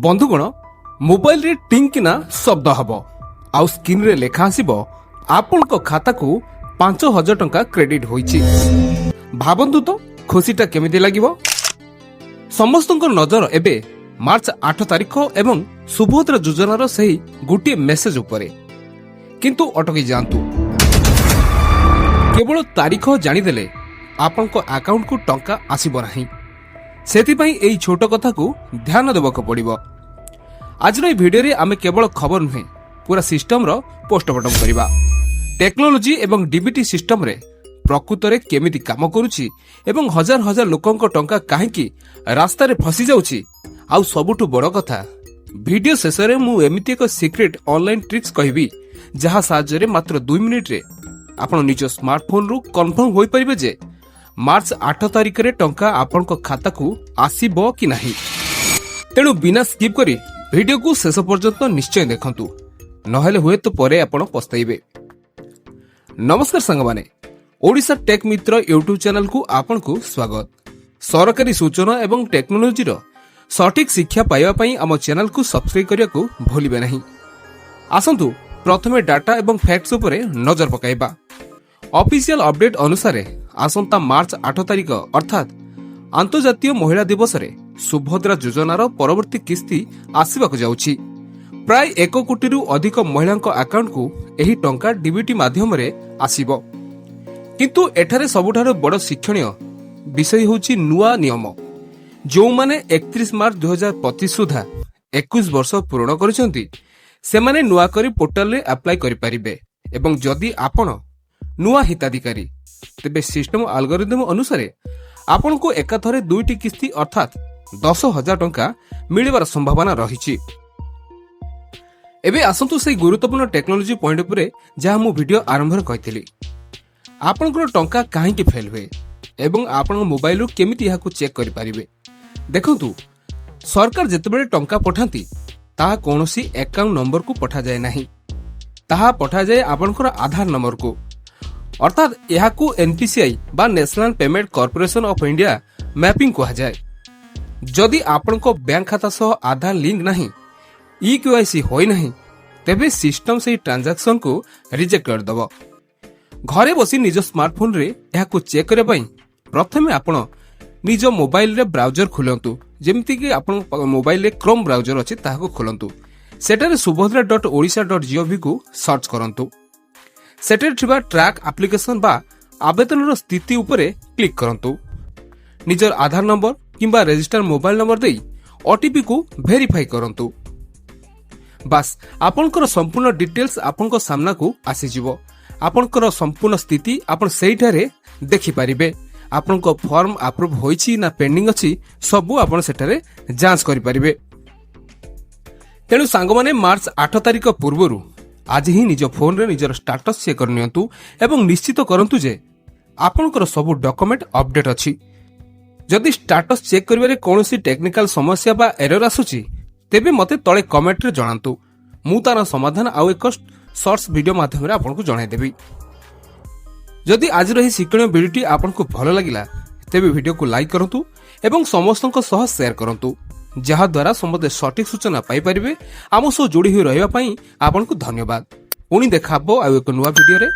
बंधुगण मोबाइल रे टिंग किना शब्द हब आउ स्क्रीन रे लेखा आसीबो आपन को खाता को 5000 टंका क्रेडिट होईची। भाबंतु तो खुशीटा केमिति लागिबो। समस्तक नजर एबे मार्च 8 तारिख एवं सुभद्रा योजनार सही गोटे मेसेज उपरे, किंतु अटकी जांतु। केवल तारीख जानिदेले आपन को अकाउंट को टंका आसीबो नाही, सेतिपई एई छोट कथा को ध्यान देबाक पड़िबो। आज भिडियो रे आमे केवल खबर नुहे पूरा सिस्टम रो पोस्टमार्टम करिबा। टेक्नोलोजी एवं डीबीटी सिस्टम रे प्रकृत रे केमिति काम करूची एवं हजार हजार लोकंक टंका काहेकि रास्ता रे फसी जाउची। आउ सबुठु बड़ कथा, वीडियो शेष रे मु एमिति एक सीक्रेट ऑनलाइन ट्रिक्स कहबी जहा साहाय्य रे मात्र 2 मिनिट रे आपण निज स्मार्टफोन रु कन्फर्म होई परिबे जे मार्च 8 तारिख रे टंका आपण को खाता को आसीबो कि नाही। तेणु बिना स्किप करी वीडियो को शेष पर्यंत निश्चय देखंतु, नहेले हुए तो परे आपण पछताइबे। नमस्कार संग माने, ओडिशा टेक मित्र यूट्यूब चैनल को आपण को स्वागत। सरकारी सूचना एवं टेक्नोलोजी रो सठिक शिक्षा पाइबा पई आम चैनल को सब्सक्राइब करिया को भूलिबे नहीं। आसंतु प्रथमे डाटा एवं फैक्ट्स उपरे नजर पकाइबा। ऑफिशियल अपडेट अनुसार आसंता मार्च 8 तारिख अर्थात अंतर्जातीय महिला दिवस रे सुभद्रा योजनार परवर्ती किस्ती आसिबाक जाउछि। प्राय 1 कोटी रु अधिक महिलांक अकाउंट को एही टंका डीबीटी माध्यम रे आसिबो। किंतु एठारे सबुठारो बड़ शिक्षणीय विषय होछि नुआ नियम। जो माने 31 मार्च 2025 सुधा 21 वर्ष पूर्ण करिसंती सेमाने नुआ करी पोर्टल रे अप्लाई करि परिबे एवं जदि आपण नुआ हिताधिकारी तेबे सिस्टम एल्गोरिदम अनुसार आपण को एकाथरे 2टी किस्ती अर्थात 10,000 टंका मिलिबार संभावना रहिछि। एबे आसंतु से गुरुत्वपूर्ण टेक्नोलोजी पॉइंट उपरे जहा मु वीडियो आरंभ रे कहितली। आपनकर टंका काहे कि फेल हुए एवं आपण मोबाइल रो केमिति यहा को चेक करि परिबे। देखंतु, सरकार जेतेबेले टंका पठांती ताहा कोनोसी अकाउंट नंबर को पठा जाय नाही, ताहा पठा जाय आपनकर आधार नंबर को। अर्थात यहा को एनपीसीआई बा national payment corporation of India mapping कहा जाय। जदि आपनको बैंक खाता सह आधार लिंक नहीं, ईकेवाईसी होई नहीं, तेबे सिस्टम से ट्रांजैक्शन को रिजेक्ट कर दबो। घरे बसी निज स्मार्टफोन रे यहा को चेक करे पई प्रथमे आपण निज मोबाइल रे ब्राउजर खुलंतु। जेमति कि आपण मोबाइल रे क्रोम ब्राउजर अछि ताहा को खुलंतु। सेटारे subhadra.odisha.gov को सर्च करंतु। सेटारे थिबा ट्रैक एप्लीकेशन बा आवेदन स्थिति उपरे क्लिक करंतु। निजर आधार नंबर किंबा रजिस्टर मोबाइल नंबर देई ओटीपी को वेरीफाई करंतु। बस आपनकर संपूर्ण डिटेल्स आपनकर सामना को आसी जिवो। आपनकर संपूर्ण स्थिति आपण सेइठारे देखि परिबे। आपनको फॉर्म अप्रूव होईछि ना पेंडिंग अछि सबु आपण सेठारे जांच करि परिबे। तेनु सांग माने मार्च 8 तारिख पूर्वरु आज ही निज फोन रे निजर स्टेटस चेक करनियंतु एवं निश्चित करंतु जे आपनकर सबु डॉक्यूमेंट अपडेट अछि। जदि स्टेटस चेक करिवारे कोनोसी टेक्निकल समस्या बा एरर आसुची तेबे मते तळे कमेंट रे जणांतु। मु तार समाधान आउ एक शॉर्ट्स वीडियो माध्यम रे आपनको जणाइ देबी। जदि आज रही शिक्षणीय वीडियोटी आपनको भलो लागिला तेबे वीडियो को लाइक करंतु एवं समस्तनक सह शेयर करंतु, जहा द्वारा समस्त सटीक सूचना पाई परिबे। आम सह जोड़ी होई रहबा पई आपनको धन्यवाद। पुणी देखाबो आउ एक नुवा वीडियो रे।